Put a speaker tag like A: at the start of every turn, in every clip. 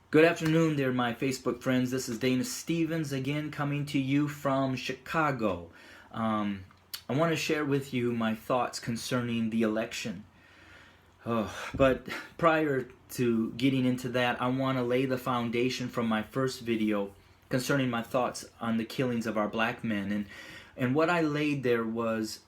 A: Good afternoon there, my Facebook friends. This is Dana Stevens again coming to you from Chicago. I want to share with you my thoughts concerning the election. But prior to getting into that, I want to lay the foundation from my first video concerning my thoughts on the killings of our black men. And what I laid there was,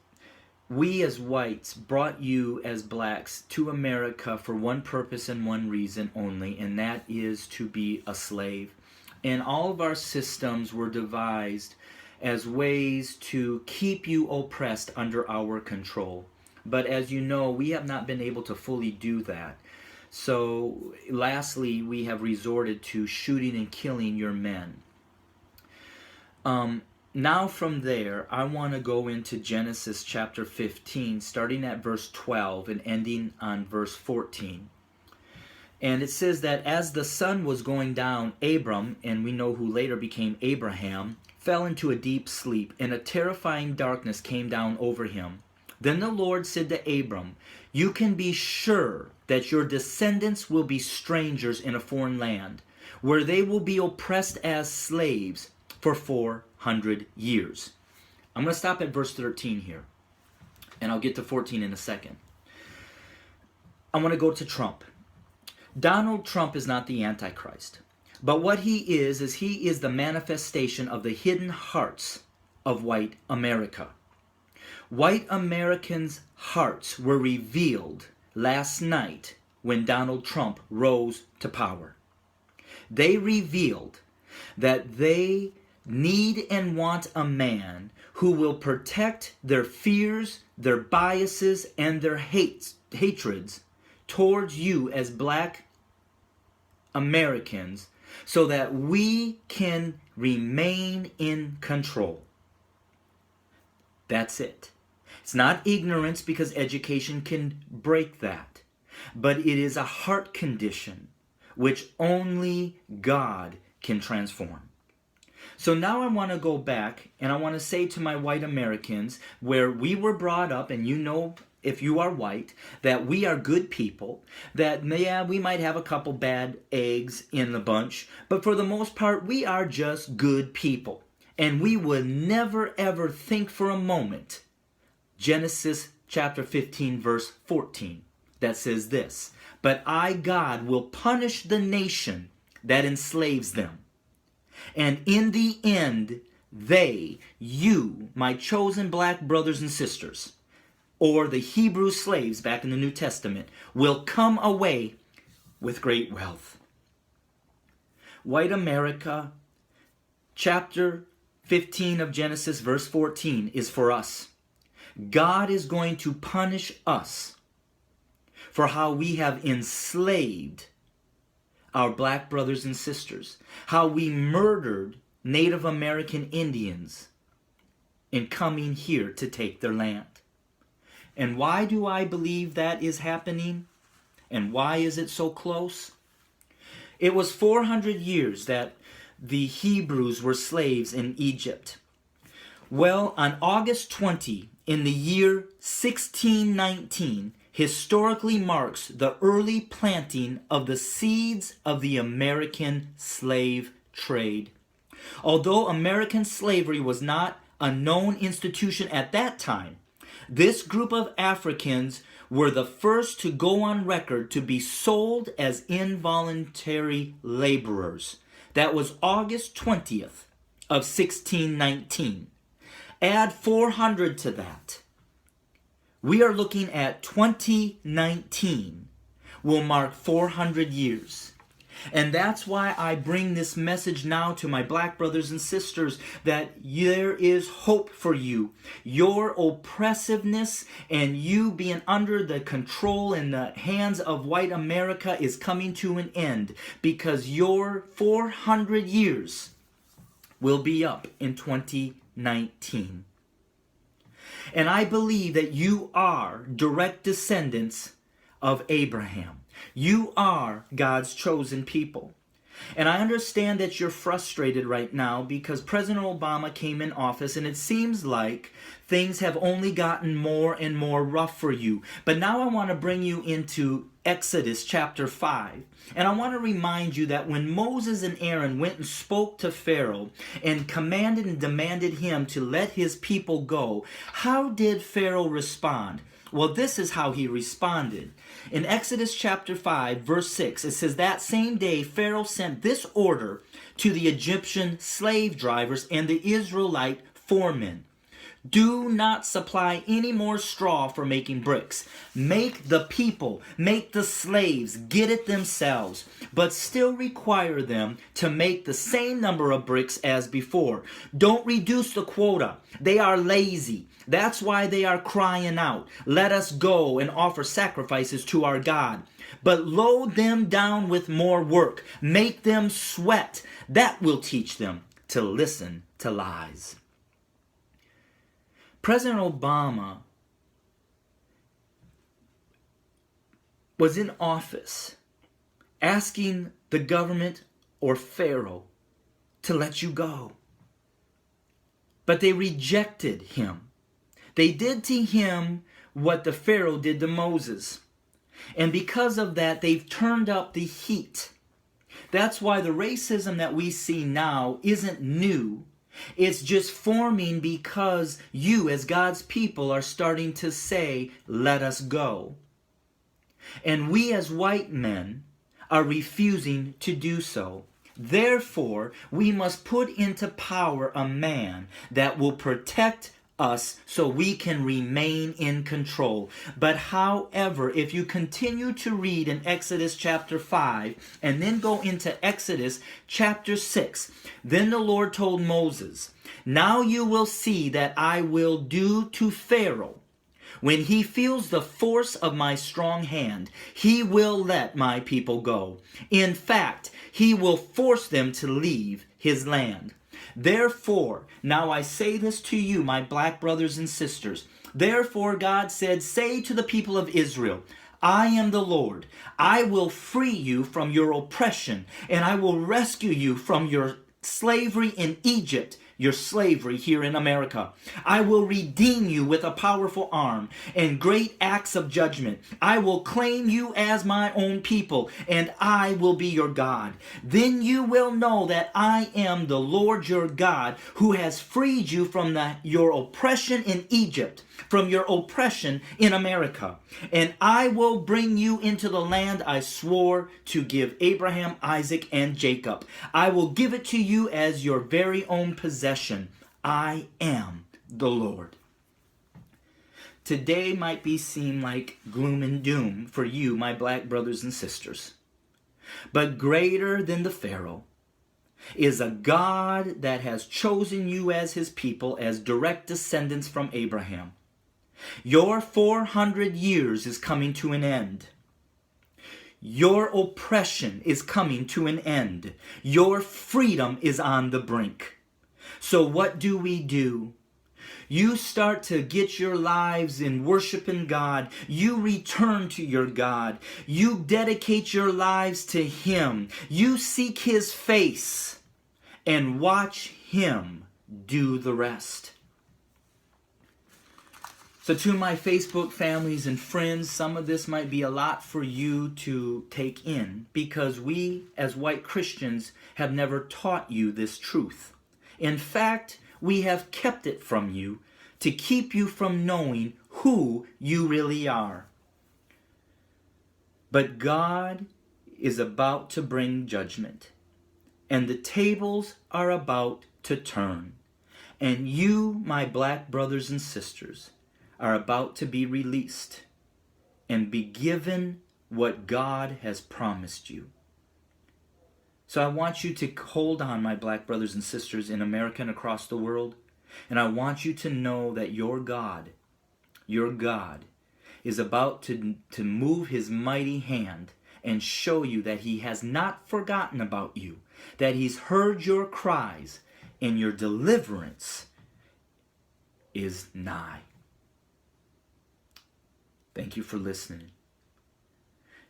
A: we as whites brought you as blacks to America for one purpose and one reason only, and that is to be a slave. And all of our systems were devised as ways to keep you oppressed under our control. But as you know, we have not been able to fully do that. So lastly, we have resorted to shooting and killing your men. Now from there, I want to go into Genesis chapter 15, starting at verse 12 and ending on verse 14. And it says that as the sun was going down, Abram, and we know who later became Abraham, fell into a deep sleep, and a terrifying darkness came down over him. Then the Lord said to Abram, "You can be sure that your descendants will be strangers in a foreign land, where they will be oppressed as slaves for 400 years. I'm going to stop at verse 13 here, and I'll get to 14 in a second. I want to go to Trump. Donald Trump is not the Antichrist, but what he is he is the manifestation of the hidden hearts of white America. White Americans' hearts were revealed last night when Donald Trump rose to power. They revealed that they need and want a man who will protect their fears, their biases, and their hatreds towards you as black Americans, so that we can remain in control. That's it. It's not ignorance, because education can break that, but it is a heart condition which only God can transform. So now I want to go back, and I want to say to my white Americans, where we were brought up, and you know, if you are white, that we are good people, that yeah, we might have a couple bad eggs in the bunch, but for the most part, we are just good people. And we would never ever think for a moment, Genesis chapter 15 verse 14, that says this, "But I, God, will punish the nation that enslaves them. And in the end, they, you, my chosen black brothers and sisters," or the Hebrew slaves back in the New Testament, "will come away with great wealth." White America, chapter 15 of Genesis, verse 14, is for us. God is going to punish us for how we have enslaved our black brothers and sisters, how we murdered Native American Indians in coming here to take their land. And why do I believe that is happening? And why is it so close? It was 400 years that the Hebrews were slaves in Egypt. Well, on August 20, in the year 1619, historically marks the early planting of the seeds of the American slave trade. Although American slavery was not a known institution at that time, this group of Africans were the first to go on record to be sold as involuntary laborers. That was August 20th of 1619. Add 400 to that. We are looking at 2019 will mark 400 years. And that's why I bring this message now to my black brothers and sisters, that there is hope for you. Your oppressiveness and you being under the control and the hands of white America is coming to an end, because your 400 years will be up in 2019. And I believe that you are direct descendants of Abraham. You are God's chosen people. And I understand that you're frustrated right now because President Obama came in office and it seems like things have only gotten more and more rough for you. But now I want to bring you into Exodus chapter 5. And I want to remind you that when Moses and Aaron went and spoke to Pharaoh and commanded and demanded him to let his people go, how did Pharaoh respond? Well, this is how he responded. In Exodus chapter 5, verse 6, it says, "That same day Pharaoh sent this order to the Egyptian slave drivers and the Israelite foremen. Do not supply any more straw for making bricks. Make the people, make the slaves get it themselves, but still require them to make the same number of bricks as before. Don't reduce the quota. They are lazy. That's why they are crying out, 'Let us go and offer sacrifices to our God.' But load them down with more work. Make them sweat. That will teach them to listen to lies." President Obama was in office asking the government or Pharaoh to let you go. But they rejected him. They did to him what the Pharaoh did to Moses. And because of that, they've turned up the heat. That's why the racism that we see now isn't new. It's just forming because you, as God's people, are starting to say, "Let us go." And we, as white men, are refusing to do so. Therefore, we must put into power a man that will protect us so we can remain in control. But however, if you continue to read in Exodus chapter 5 and then go into Exodus chapter 6, then the Lord told Moses, "Now you will see that I will do to Pharaoh. When he feels the force of my strong hand, he will let my people go. In fact, he will force them to leave his land. Therefore, now I say this to you, my black brothers and sisters. Therefore, God said, say to the people of Israel, I am the Lord. I will free you from your oppression, and I will rescue you from your slavery in Egypt, your slavery here in America. I will redeem you with a powerful arm and great acts of judgment. I will claim you as my own people, and I will be your God. Then you will know that I am the Lord your God, who has freed you from your oppression in Egypt, from your oppression in America. And I will bring you into the land I swore to give Abraham, Isaac, and Jacob. I will give it to you as your very own possession. I am the Lord." Today might seem like gloom and doom for you, my black brothers and sisters. But greater than the Pharaoh is a God that has chosen you as his people, as direct descendants from Abraham. Your 400 years is coming to an end. Your oppression is coming to an end. Your freedom is on the brink. So what do? You start to get your lives in worshiping God. You return to your God. You dedicate your lives to him. You seek his face and watch him do the rest. So to my Facebook families and friends, some of this might be a lot for you to take in, because we as white Christians have never taught you this truth. In fact, we have kept it from you to keep you from knowing who you really are. But God is about to bring judgment, and the tables are about to turn. And you, my black brothers and sisters, are about to be released and be given what God has promised you. So I want you to hold on, my black brothers and sisters in America and across the world. And I want you to know that your God is about to move his mighty hand and show you that he has not forgotten about you, that he's heard your cries, and your deliverance is nigh. Thank you for listening.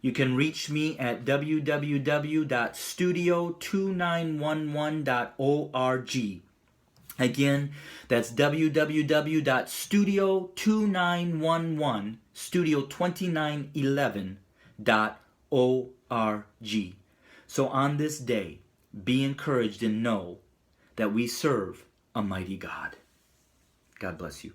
A: You can reach me at www.studio2911.org. Again, that's www.studio2911, studio2911.org. So on this day, be encouraged and know that we serve a mighty God. God bless you.